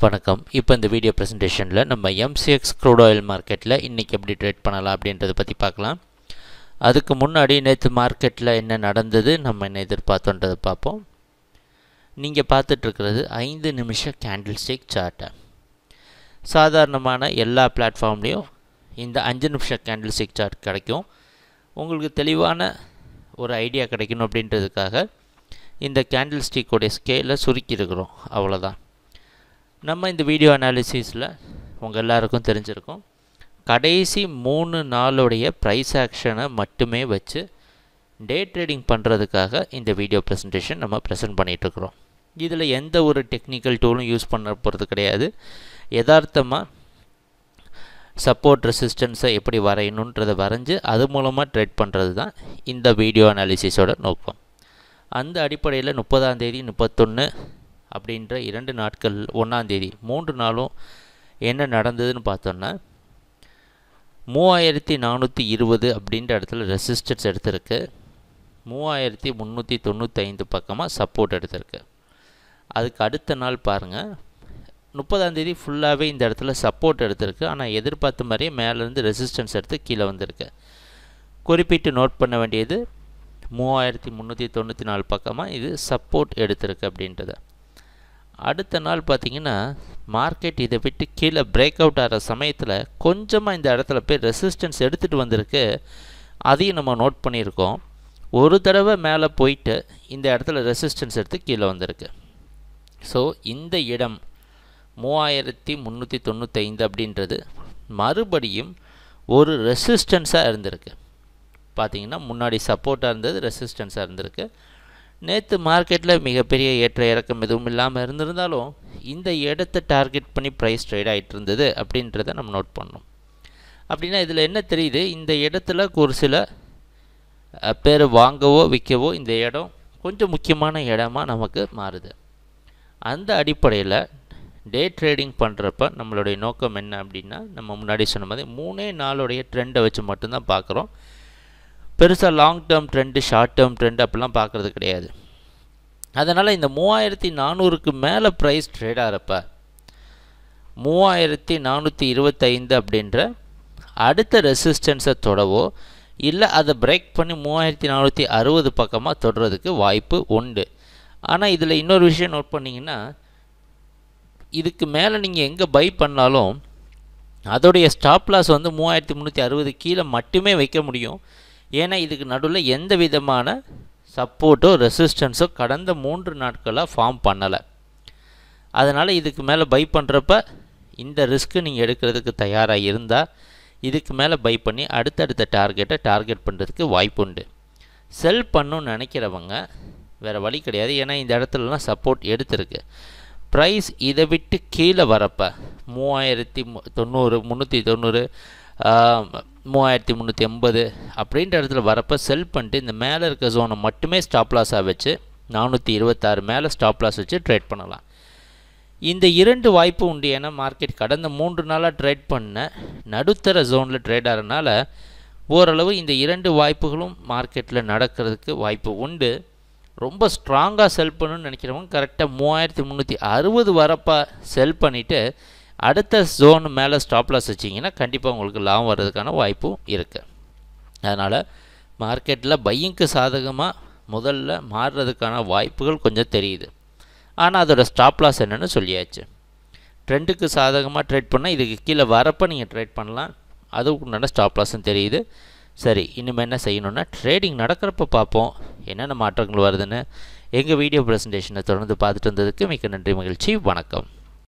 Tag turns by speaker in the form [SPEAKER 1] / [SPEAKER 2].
[SPEAKER 1] வணக்கம். இப்போ இந்த வீடியோ ப்ரெசன்டேஷனில் நம்ம MCX க்ரூட் ஆயில் மார்க்கெட்டில் இன்றைக்கி எப்படி ட்ரேட் பண்ணலாம் அப்படின்றத பற்றி பார்க்கலாம். அதுக்கு முன்னாடி நேற்று மார்க்கெட்டில் என்ன நடந்தது, நம்ம என்ன எதிர்பார்த்தோன்றதை பார்ப்போம். நீங்கள் பார்த்துட்ருக்கிறது 5 நிமிஷ கேண்டில் ஸ்டிக் சார்ட்டை. சாதாரணமான எல்லா பிளாட்ஃபார்ம்லேயும் இந்த 5 நிமிஷ கேண்டில் ஸ்டிக் சார்ட் கிடைக்கும். உங்களுக்கு தெளிவான ஒரு ஐடியா கிடைக்கணும் அப்படின்றதுக்காக இந்த கேண்டில் ஸ்டிக்கோடைய ஸ்கேலை சுருக்கியிருக்கிறோம், அவ்வளோதான். நம்ம இந்த வீடியோ அனாலிசிஸில் உங்கள் எல்லாருக்கும் தெரிஞ்சிருக்கும், கடைசி 3 நாளுடைய ப்ரைஸ் ஆக்ஷனை மட்டுமே வச்சு டே ட்ரேடிங் பண்ணுறதுக்காக இந்த வீடியோ ப்ரெசன்டேஷன் நம்ம ப்ரெசென்ட் பண்ணிகிட்ருக்குறோம். இதில் எந்த ஒரு டெக்னிக்கல் டூலும் யூஸ் பண்ண போகிறது கிடையாது. யதார்த்தமாக சப்போர்ட் ரெசிஸ்டன்ஸை எப்படி வரையணுன்றதை வரைஞ்சி அது மூலமாக ட்ரேட் பண்ணுறது தான் இந்த வீடியோ அனாலிசிஸோட நோக்கம். அந்த அடிப்படையில் 30ஆம் தேதி 31 அப்படின்ற 2 நாட்கள், 1ஆம் தேதி 3 நாளும் என்ன நடந்ததுன்னு பார்த்தோன்னா, 3420 அப்படின்ற இடத்துல ரெசிஸ்டன்ஸ் எடுத்திருக்கு, 3395 பக்கமாக சப்போர்ட் எடுத்திருக்கு. அதுக்கு அடுத்த நாள் பாருங்கள், 30ஆம் தேதி ஃபுல்லாகவே இந்த இடத்துல சப்போர்ட் எடுத்திருக்கு. ஆனால் எதிர்பார்த்த மாதிரியே மேலேருந்து ரெசிஸ்டன்ஸ் எடுத்து கீழே வந்திருக்கு. குறிப்பிட்டு நோட் பண்ண வேண்டியது 3394 பக்கமாக இது சப்போர்ட் எடுத்திருக்கு அப்படின்றத. அடுத்த நாள் பார்த்திங்கன்னா, மார்க்கெட் இதை விட்டு கீழே பிரேக் அவுட் ஆகிற சமயத்தில் கொஞ்சமாக இந்த இடத்துல போய் ரெசிஸ்டன்ஸ் எடுத்துகிட்டு வந்திருக்கு. அதையும் நம்ம நோட் பண்ணியிருக்கோம். ஒரு தடவை மேலே போயிட்டு இந்த இடத்துல ரெசிஸ்டன்ஸ் எடுத்து கீழே வந்திருக்கு. ஸோ இந்த இடம் 3395 அப்படின்றது மறுபடியும் ஒரு ரெசிஸ்டன்ஸாக இருந்திருக்கு. பார்த்திங்கன்னா, முன்னாடி சப்போர்ட்டாக இருந்தது, ரெசிஸ்டன்ஸாக இருந்திருக்கு. நேற்று மார்க்கெட்டில் மிகப்பெரிய ஏற்ற இறக்கம் எதுவும் இல்லாமல் இருந்திருந்தாலும் இந்த இடத்தை டார்கெட் பண்ணி ப்ரைஸ் ட்ரேட் ஆகிட்டு இருந்தது அப்படின்றத நம்ம நோட் பண்ணோம். அப்படின்னா இதில் என்ன தெரியுது, இந்த இடத்துல ஒரு சில பேர் வாங்கவோ விற்கவோ இந்த இடம் கொஞ்சம் முக்கியமான இடமா நமக்கு மாறுது. அந்த அடிப்படையில் டே ட்ரேடிங் பண்ணுறப்ப நம்மளுடைய நோக்கம் என்ன அப்படின்னா, நம்ம முன்னாடி சொன்ன மாதிரி 3 நாளுடைய ட்ரெண்டை வச்சு மட்டும்தான் பார்க்குறோம். பெருசாக long term trend, short term trend அப்படிலாம் பார்க்குறது கிடையாது. அதனால் இந்த 3400க்கு மேலே ப்ரைஸ் ட்ரேட் ஆகிறப்ப 3425 அப்படின்ற அடுத்த ரெசிஸ்டன்ஸை தொடவோ இல்லை அதை பிரேக் பண்ணி 3460 பக்கமாக தொடுறதுக்கு வாய்ப்பு உண்டு. ஆனால் இதில் இன்னொரு விஷயம் நோட் பண்ணிங்கன்னா, இதுக்கு மேலே நீங்கள் எங்கே பை பண்ணாலும் அதோடைய ஸ்டாப் லாஸ் வந்து 3360 கீழே மட்டுமே வைக்க முடியும். ஏன்னா இதுக்கு நடுவில் எந்த விதமான சப்போர்ட்டோ ரெசிஸ்டன்ஸோ கடந்த 3 நாட்களாக ஃபார்ம் பண்ணலை. அதனால் இதுக்கு மேலே பை பண்ணுறப்ப இந்த ரிஸ்க்கு நீங்கள் எடுக்கிறதுக்கு தயாராக இருந்தால் இதுக்கு மேலே பை பண்ணி அடுத்தடுத்த டார்கெட் பண்ணுறதுக்கு வாய்ப்பு உண்டு. செல் பண்ணணும்னு நினைக்கிறவங்க வேறு வழி கிடையாது. ஏன்னா இந்த இடத்துலலாம் சப்போர்ட் எடுத்திருக்கு. ப்ரைஸ் இதை விட்டு கீழே வரப்போ 390 3380 அப்படின்ற இடத்துல வரப்போ செல் பண்ணிட்டு இந்த மேலே இருக்க ஜோனை மட்டுமே ஸ்டாப் லாஸாக வச்சு 426 மேலே ஸ்டாப் லாஸ் வச்சு ட்ரேட் பண்ணலாம். இந்த 2 வாய்ப்பு உண்டு. ஏன்னா மார்க்கெட் கடந்த 3 நாளாக ட்ரேட் பண்ண நடுத்தர ஜோனில் ட்ரேட் ஆகிறதுனால ஓரளவு இந்த 2 வாய்ப்புகளும் மார்க்கெட்டில் நடக்கிறதுக்கு வாய்ப்பு உண்டு. ரொம்ப ஸ்ட்ராங்காக செல் பண்ணணும்னு நினைக்கிறவங்க கரெக்டாக 3360 வரப்போ செல் பண்ணிவிட்டு அடுத்த ஜோன் மேலே ஸ்டாப் லாஸ் வச்சிங்கன்னா கண்டிப்பாக உங்களுக்கு லாபம் வர்றதுக்கான வாய்ப்பும் இருக்குது. அதனால் மார்க்கெட்டில் பையிங்க்கு சாதகமாக முதல்ல மாறுறதுக்கான வாய்ப்புகள் கொஞ்சம் தெரியுது. ஆனால் அதோட ஸ்டாப் லாஸ் என்னென்னு சொல்லியாச்சு. ட்ரெண்டுக்கு சாதகமாக ட்ரேட் பண்ணால் இதுக்கு கீழே வரப்போ நீங்கள் ட்ரேட் பண்ணலாம். அதுக்கு உண்டான ஸ்டாப் லாஸும் தெரியுது. சரி, இனிமேல் என்ன செய்யணுன்னா, ட்ரேடிங் நடக்கிறப்ப பார்ப்போம் என்னென்ன மாற்றங்கள் வருதுன்னு. எங்கள் வீடியோ ப்ரெசன்டேஷனை தொடர்ந்து பார்த்துட்டு வந்ததுக்கு மிக்க நன்றி, மகிழ்ச்சி, வணக்கம்.